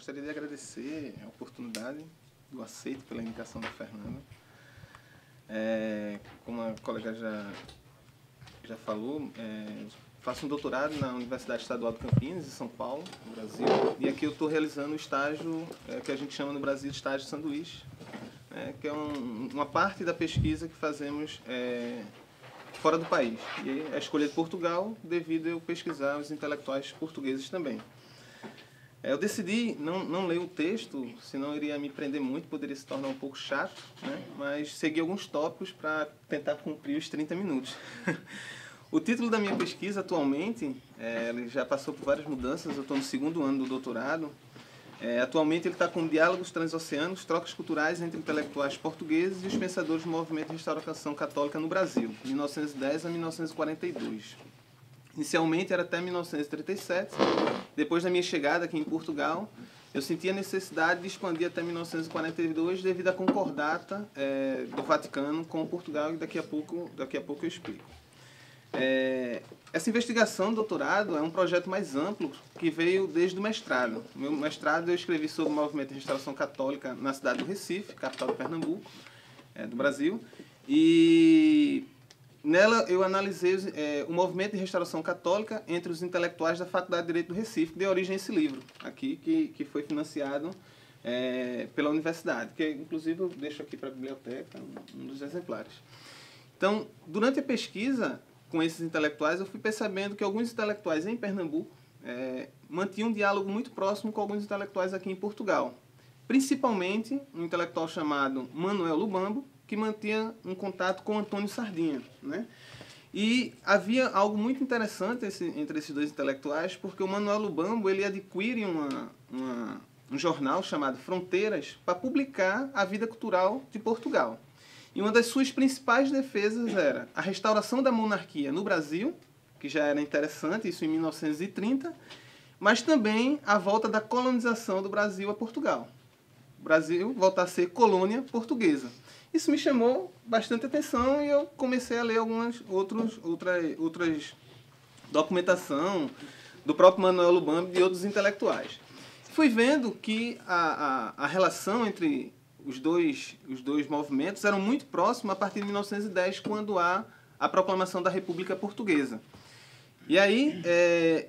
Gostaria de agradecer a oportunidade do aceito pela indicação da Fernanda. Como a colega já falou, faço um doutorado na Universidade Estadual de Campinas, em São Paulo, no Brasil. E aqui eu estou realizando o estágio que a gente chama no Brasil de estágio sanduíche, que é uma parte da pesquisa que fazemos fora do país. E a escolha de Portugal devido a eu pesquisar os intelectuais portugueses também. Eu decidi não ler o texto, senão eu iria me prender muito, poderia se tornar um pouco chato, né? Mas segui alguns tópicos para tentar cumprir os 30 minutos. O título da minha pesquisa atualmente, ele já passou por várias mudanças, eu estou no 2º ano do doutorado. Atualmente ele está com diálogos transoceânicos, trocas culturais entre intelectuais portugueses e os pensadores do movimento de restauração católica no Brasil, de 1910 a 1942. Inicialmente era até 1937, depois da minha chegada aqui em Portugal, eu senti a necessidade de expandir até 1942 devido à concordata do Vaticano com Portugal, e daqui a pouco eu explico. Essa investigação do doutorado é um projeto mais amplo que veio desde o mestrado. No meu mestrado eu escrevi sobre o movimento de restauração católica na cidade do Recife, capital do Pernambuco, do Brasil, e nela eu analisei o movimento de restauração católica entre os intelectuais da Faculdade de Direito do Recife, que deu origem a esse livro aqui, que foi financiado pela universidade, que inclusive eu deixo aqui para a biblioteca um dos exemplares. Então, durante a pesquisa com esses intelectuais, eu fui percebendo que alguns intelectuais em Pernambuco mantinham um diálogo muito próximo com alguns intelectuais aqui em Portugal. Principalmente um intelectual chamado Manuel Lubambo, que mantinha um contato com Antônio Sardinha, né? E havia algo muito interessante entre esses dois intelectuais, porque o Manuel Lubambo ele adquire um jornal chamado Fronteiras para publicar a vida cultural de Portugal. E uma das suas principais defesas era a restauração da monarquia no Brasil, que já era interessante, isso em 1930, mas também a volta da colonização do Brasil a Portugal. O Brasil voltar a ser colônia portuguesa. Isso me chamou bastante atenção e eu comecei a ler algumas outras documentação do próprio Manuel Lubambo e de outros intelectuais. Fui vendo que a relação entre os dois movimentos eram muito próximos a partir de 1910, quando há a proclamação da República Portuguesa. E aí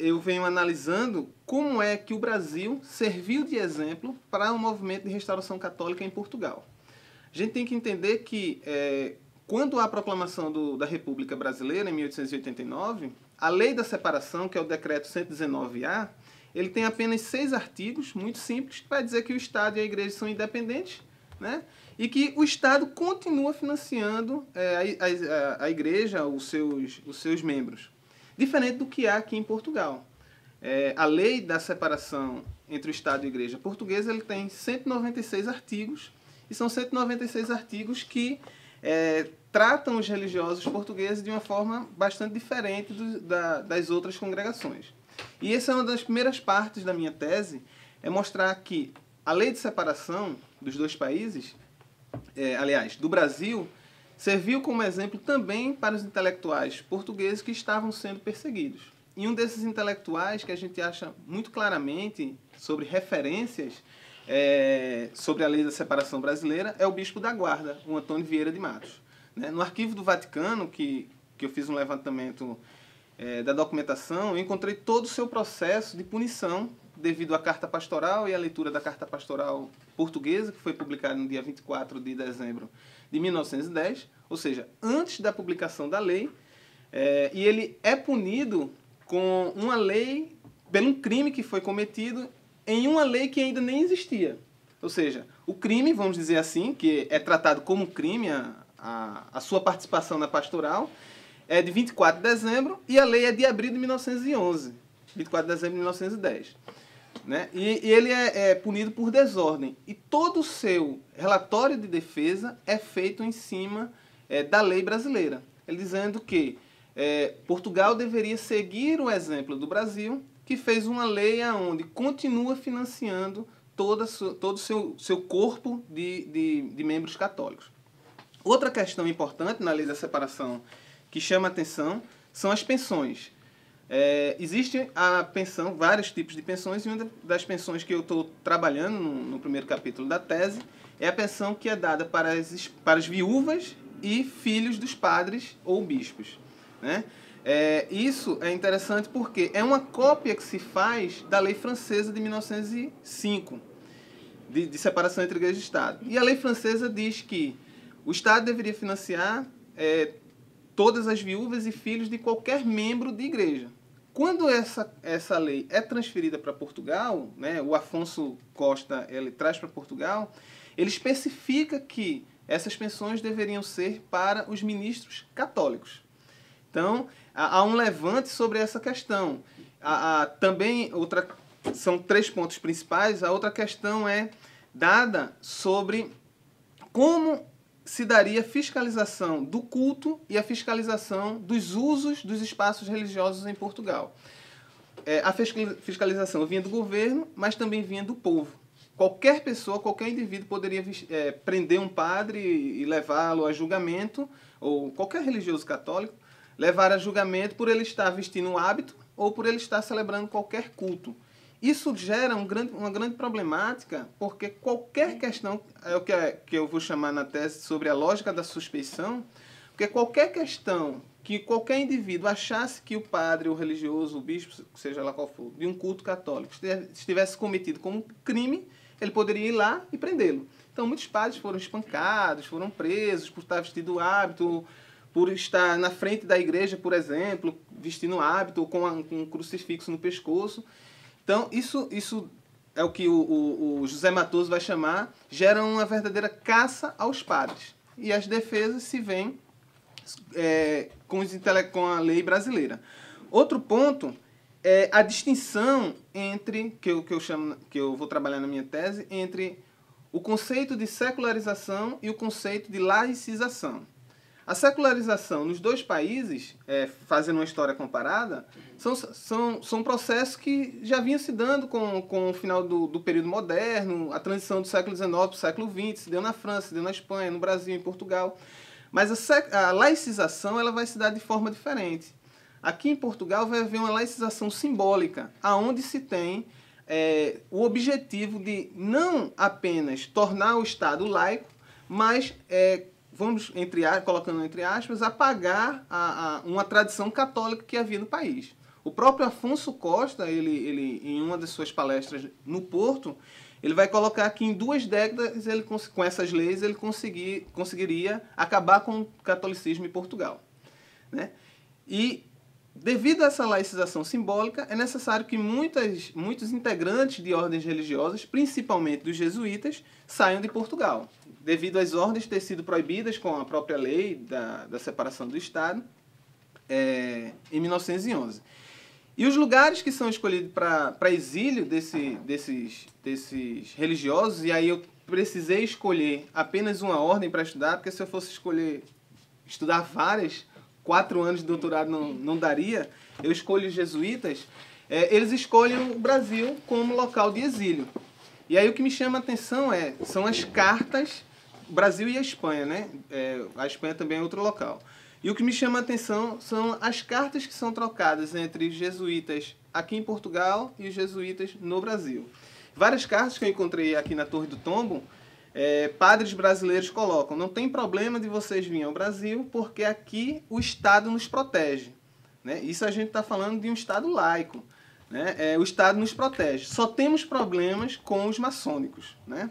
eu venho analisando como é que o Brasil serviu de exemplo para o movimento de restauração católica em Portugal. A gente tem que entender que quando há a proclamação da República Brasileira, em 1889, a Lei da Separação, que é o Decreto 119-A, ele tem apenas 6 artigos, muito simples, que vai dizer que o Estado e a Igreja são independentes, né? E que o Estado continua financiando a Igreja, os seus membros. Diferente do que há aqui em Portugal. A Lei da Separação entre o Estado e a Igreja Portuguesa ele tem 196 artigos, e são 196 artigos que tratam os religiosos portugueses de uma forma bastante diferente das outras congregações. E essa é uma das primeiras partes da minha tese, é mostrar que a lei de separação dos dois países, aliás, do Brasil, serviu como exemplo também para os intelectuais portugueses que estavam sendo perseguidos. E um desses intelectuais que a gente acha muito claramente sobre referências sobre a lei da separação brasileira é o bispo da Guarda, o Antônio Vieira de Matos. No arquivo do Vaticano, que eu fiz um levantamento da documentação, eu encontrei todo o seu processo de punição devido à carta pastoral e à leitura da carta pastoral portuguesa, que foi publicada no dia 24 de dezembro de 1910, ou seja, antes da publicação da lei, e ele é punido com uma lei, pelo um crime que foi cometido em uma lei que ainda nem existia. Ou seja, o crime, vamos dizer assim, que é tratado como crime, a sua participação na pastoral, é de 24 de dezembro e a lei é de abril de 1911, 24 de dezembro de 1910. Né? E ele é punido por desordem. E todo o seu relatório de defesa é feito em cima da lei brasileira. Ele dizendo que Portugal deveria seguir o exemplo do Brasil, que fez uma lei onde continua financiando todo o seu corpo de membros católicos. Outra questão importante na lei da separação que chama a atenção são as pensões. existe a pensão, vários tipos de pensões, e uma das pensões que eu estou trabalhando no primeiro capítulo da tese é a pensão que é dada para as viúvas e filhos dos padres ou bispos, né? Isso é interessante porque é uma cópia que se faz da lei francesa de 1905, de separação entre igreja e Estado. E a lei francesa diz que o Estado deveria financiar todas as viúvas e filhos de qualquer membro de igreja. Quando essa lei é transferida para Portugal, né, o Afonso Costa ele traz para Portugal, ele especifica que essas pensões deveriam ser para os ministros católicos. Então, há um levante sobre essa questão. Também, são 3 pontos principais. A outra questão é dada sobre como se daria a fiscalização do culto e a fiscalização dos usos dos espaços religiosos em Portugal. A fiscalização vinha do governo, mas também vinha do povo. Qualquer pessoa, qualquer indivíduo poderia prender um padre e levá-lo a julgamento, ou qualquer religioso católico, levar a julgamento por ele estar vestindo um hábito ou por ele estar celebrando qualquer culto. Isso gera uma grande problemática, porque qualquer questão, é o que eu vou chamar na tese sobre a lógica da suspeição, porque qualquer questão que qualquer indivíduo achasse que o padre, o religioso, o bispo, seja lá qual for, de um culto católico, estivesse cometido como crime, ele poderia ir lá e prendê-lo. Então, muitos padres foram espancados, foram presos por estar vestido hábito, por estar na frente da igreja, por exemplo, vestindo hábito ou com um crucifixo no pescoço. Então, isso é o que o José Matoso vai chamar, gera uma verdadeira caça aos padres. E as defesas se veem com a lei brasileira. Outro ponto é a distinção entre, que eu vou trabalhar na minha tese, entre o conceito de secularização e o conceito de laicização. A secularização nos dois países, fazendo uma história comparada, são processos que já vinham se dando com o final do período moderno, a transição do século XIX para o século XX, se deu na França, se deu na Espanha, no Brasil, em Portugal. Mas a laicização ela vai se dar de forma diferente. Aqui em Portugal vai haver uma laicização simbólica, aonde se tem o objetivo de não apenas tornar o Estado laico, mas vamos, colocando entre aspas, apagar uma tradição católica que havia no país. O próprio Afonso Costa, ele em uma das suas palestras no Porto, ele vai colocar que em 2 décadas, com essas leis, ele conseguiria acabar com o catolicismo em Portugal, né? E, devido a essa laicização simbólica, é necessário que muitos integrantes de ordens religiosas, principalmente dos jesuítas, saiam de Portugal, devido às ordens ter sido proibidas com a própria lei da separação do Estado, em 1911. E os lugares que são escolhidos para exílio desses religiosos, e aí eu precisei escolher apenas uma ordem para estudar, porque se eu fosse estudar várias, 4 anos de doutorado não daria, eu escolho os jesuítas, eles escolhem o Brasil como local de exílio. E aí o que me chama a atenção são as cartas, o Brasil e a Espanha, né? A Espanha também é outro local. E o que me chama a atenção são as cartas que são trocadas entre os jesuítas aqui em Portugal e os jesuítas no Brasil. Várias cartas que eu encontrei aqui na Torre do Tombo, padres brasileiros colocam: não tem problema de vocês virem ao Brasil, porque aqui o Estado nos protege, né? Isso a gente está falando de um Estado laico, né? O Estado nos protege. Só temos problemas com os maçônicos, né?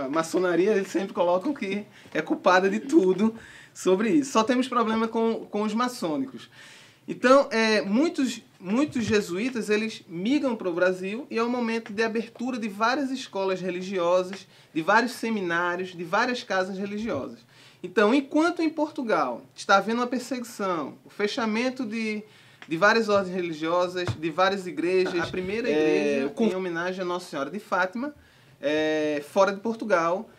A maçonaria, eles sempre colocam que é culpada de tudo sobre isso. Só temos problema com os maçônicos. Então, muitos jesuítas, eles migram para o Brasil e é o momento de abertura de várias escolas religiosas, de vários seminários, de várias casas religiosas. Então, enquanto em Portugal está havendo uma perseguição, o fechamento de várias ordens religiosas, de várias igrejas, a primeira igreja em homenagem a Nossa Senhora de Fátima, fora de Portugal,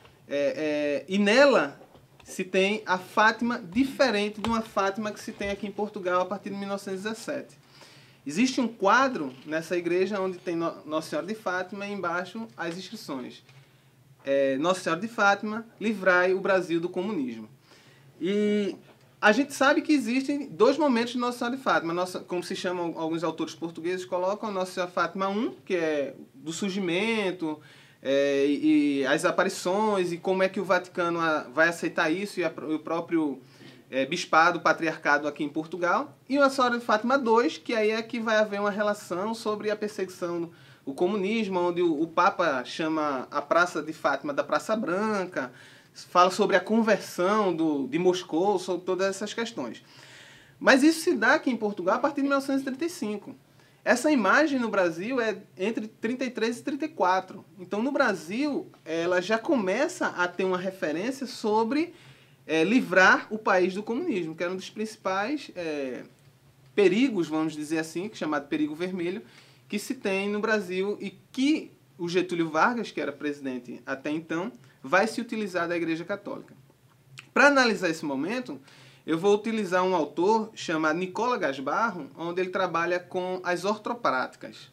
e nela se tem a Fátima diferente de uma Fátima que se tem aqui em Portugal a partir de 1917. Existe um quadro nessa igreja onde tem Nossa Senhora de Fátima e embaixo as inscrições: Nossa Senhora de Fátima, livrai o Brasil do comunismo. E a gente sabe que existem dois momentos de Nossa Senhora de Fátima. Como se chamam, alguns autores portugueses colocam, a Nossa Senhora de Fátima I, que é do surgimento, e as aparições, e como é que o Vaticano vai aceitar isso, e o próprio bispado, patriarcado aqui em Portugal. E a Nossa Senhora de Fátima II, que aí é que vai haver uma relação sobre a perseguição, o comunismo, onde o Papa chama a Praça de Fátima da Praça Branca, fala sobre a conversão de Moscou, sobre todas essas questões. Mas isso se dá aqui em Portugal a partir de 1935. Essa imagem no Brasil é entre 33 e 34. Então, no Brasil, ela já começa a ter uma referência sobre livrar o país do comunismo, que era um dos principais perigos, vamos dizer assim, chamado perigo vermelho, que se tem no Brasil e que o Getúlio Vargas, que era presidente até então, vai se utilizar da Igreja Católica. Para analisar esse momento, eu vou utilizar um autor chamado Nicola Gasbarro, onde ele trabalha com as ortopráticas.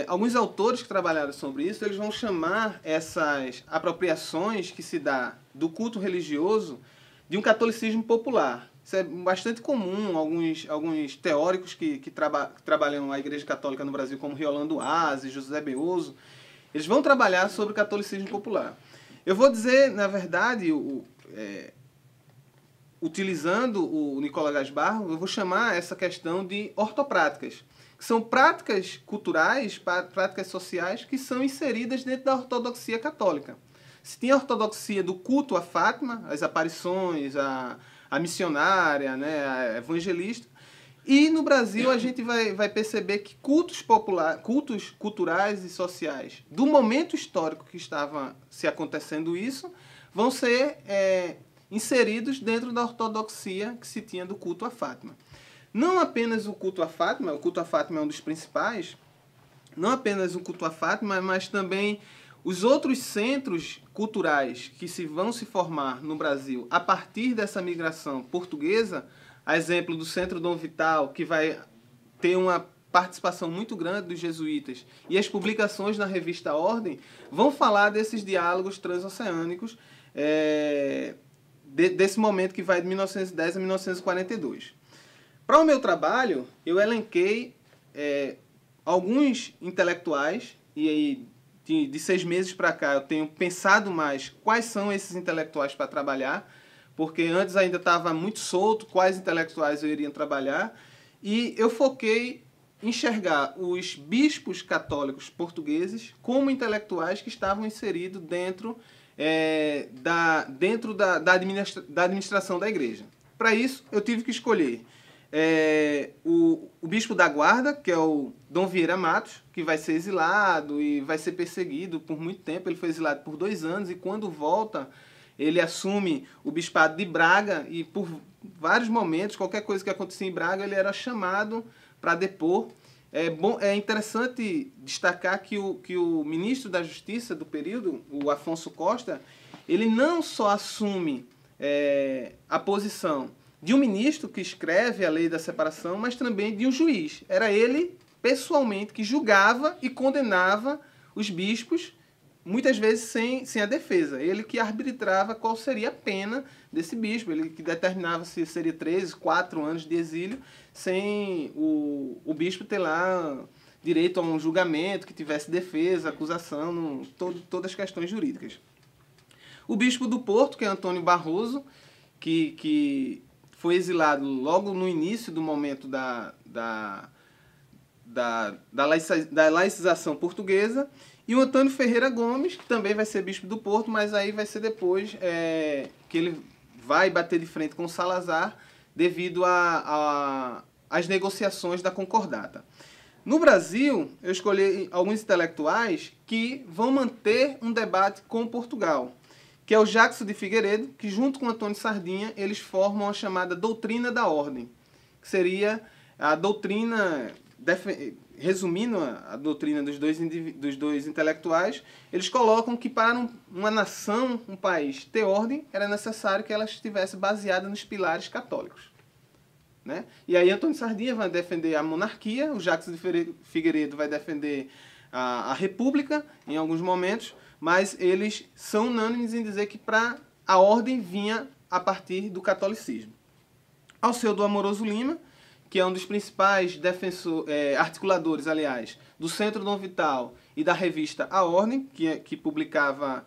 Alguns autores que trabalharam sobre isso, eles vão chamar essas apropriações que se dá do culto religioso de um catolicismo popular. Isso é bastante comum, alguns teóricos que trabalham a Igreja Católica no Brasil, como Riolando Aze, José Beoso, eles vão trabalhar sobre o catolicismo popular. Eu vou dizer, na verdade, utilizando o Nicola Gasbarro, eu vou chamar essa questão de ortopráticas, que são práticas culturais, práticas sociais, que são inseridas dentro da ortodoxia católica. Se tem a ortodoxia do culto a Fátima, as aparições, a missionária, né, a evangelista, e no Brasil a gente vai perceber que cultos culturais e sociais do momento histórico que estava se acontecendo isso, vão ser inseridos dentro da ortodoxia que se tinha do culto a Fátima. Não apenas o culto a Fátima é um dos principais, não apenas o culto a Fátima, mas também os outros centros culturais que vão se formar no Brasil a partir dessa migração portuguesa, a exemplo do Centro Dom Vital, que vai ter uma participação muito grande dos jesuítas, e as publicações na revista Ordem vão falar desses diálogos transoceânicos, desse momento que vai de 1910 a 1942. Para o meu trabalho, eu elenquei alguns intelectuais, e aí de 6 meses para cá eu tenho pensado mais quais são esses intelectuais para trabalhar, porque antes ainda estava muito solto quais intelectuais eu iria trabalhar, e eu foquei em enxergar os bispos católicos portugueses como intelectuais que estavam inseridos dentro da administração da igreja. Para isso, eu tive que escolher o bispo da Guarda, que é o Dom Vieira Matos, que vai ser exilado e vai ser perseguido por muito tempo. Ele foi exilado por 2 anos e quando volta, ele assume o bispado de Braga e por vários momentos, qualquer coisa que acontecia em Braga, ele era chamado para depor. É interessante destacar que o ministro da Justiça do período, o Afonso Costa, ele não só assume a posição de um ministro que escreve a lei da separação, mas também de um juiz. Era ele, pessoalmente, que julgava e condenava os bispos, muitas vezes sem a defesa. Ele que arbitrava qual seria a pena desse bispo, ele que determinava se seria 3, 4 anos de exílio, sem o bispo ter lá direito a um julgamento, que tivesse defesa, acusação, todas as questões jurídicas. O bispo do Porto, que é Antônio Barroso, que foi exilado logo no início do momento da laicização portuguesa, e o Antônio Ferreira Gomes, que também vai ser bispo do Porto, mas aí vai ser depois que ele vai bater de frente com Salazar devido às negociações da Concordata. No Brasil, eu escolhi alguns intelectuais que vão manter um debate com Portugal, que é o Jackson de Figueiredo, que junto com Antônio Sardinha, eles formam a chamada doutrina da ordem, que seria a doutrina, resumindo a doutrina dos dois intelectuais, eles colocam que para uma nação, um país ter ordem, era necessário que ela estivesse baseada nos pilares católicos. Né? E aí Antônio Sardinha vai defender a monarquia, o Jackson de Figueiredo vai defender a república em alguns momentos, mas eles são unânimes em dizer que a ordem vinha a partir do catolicismo. Alceu Amoroso Lima, que é um dos principais articuladores, aliás, do Centro Dom Vital e da revista A Ordem, que publicava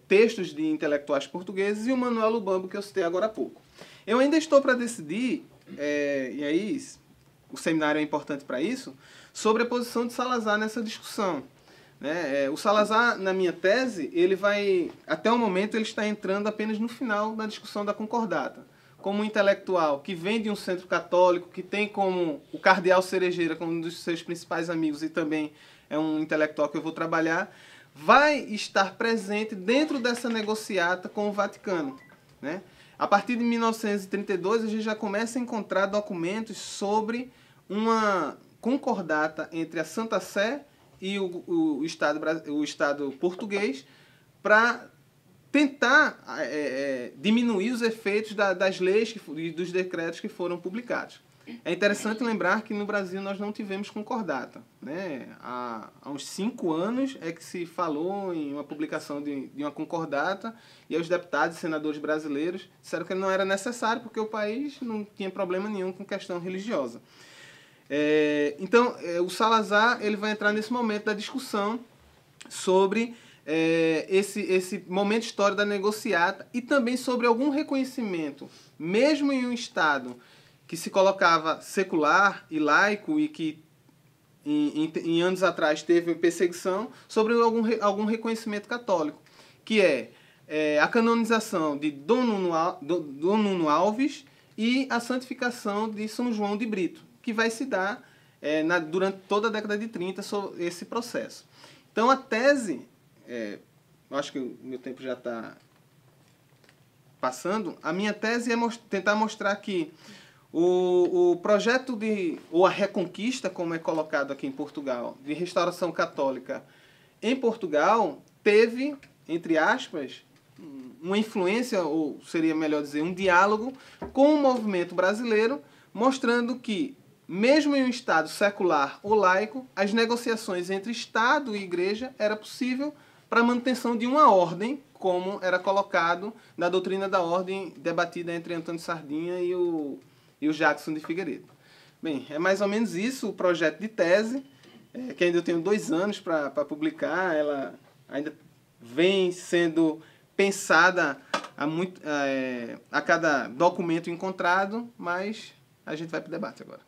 textos de intelectuais portugueses, e o Manuel Lubambo, que eu citei agora há pouco. Eu ainda estou para decidir, e aí o seminário é importante para isso, sobre a posição de Salazar nessa discussão. O Salazar, na minha tese, até o momento, ele está entrando apenas no final da discussão da concordata. Como um intelectual que vem de um centro católico, que tem como o cardeal Cerejeira como um dos seus principais amigos e também é um intelectual que eu vou trabalhar, vai estar presente dentro dessa negociata com o Vaticano. A partir de 1932, a gente já começa a encontrar documentos sobre uma concordata entre a Santa Sé e o Estado português para tentar diminuir os efeitos das leis e dos decretos que foram publicados. É interessante lembrar que no Brasil nós não tivemos concordata. Há uns 5 anos é que se falou em uma publicação de uma concordata, e os deputados e senadores brasileiros disseram que não era necessário porque o país não tinha problema nenhum com questão religiosa. Então, o Salazar ele vai entrar nesse momento da discussão sobre esse momento histórico da negociata e também sobre algum reconhecimento, mesmo em um Estado que se colocava secular e laico e que em anos atrás teve perseguição, sobre algum reconhecimento católico, que a canonização de Dom Nuno Alves e a santificação de São João de Brito, que vai se dar durante toda a década de 30 sobre esse processo. Então a tese, eu acho que o meu tempo já está passando, a minha tese é tentar mostrar que o projeto ou a reconquista, como é colocado aqui em Portugal, de restauração católica em Portugal, teve, entre aspas, uma influência, ou seria melhor dizer, um diálogo com o movimento brasileiro, mostrando que, mesmo em um Estado secular ou laico, as negociações entre Estado e Igreja era possível para a manutenção de uma ordem, como era colocado na doutrina da ordem debatida entre Antônio Sardinha e o Jackson de Figueiredo. Bem, é mais ou menos isso o projeto de tese, que ainda eu tenho 2 anos para publicar. Ela ainda vem sendo pensada a cada documento encontrado, mas a gente vai para o debate agora.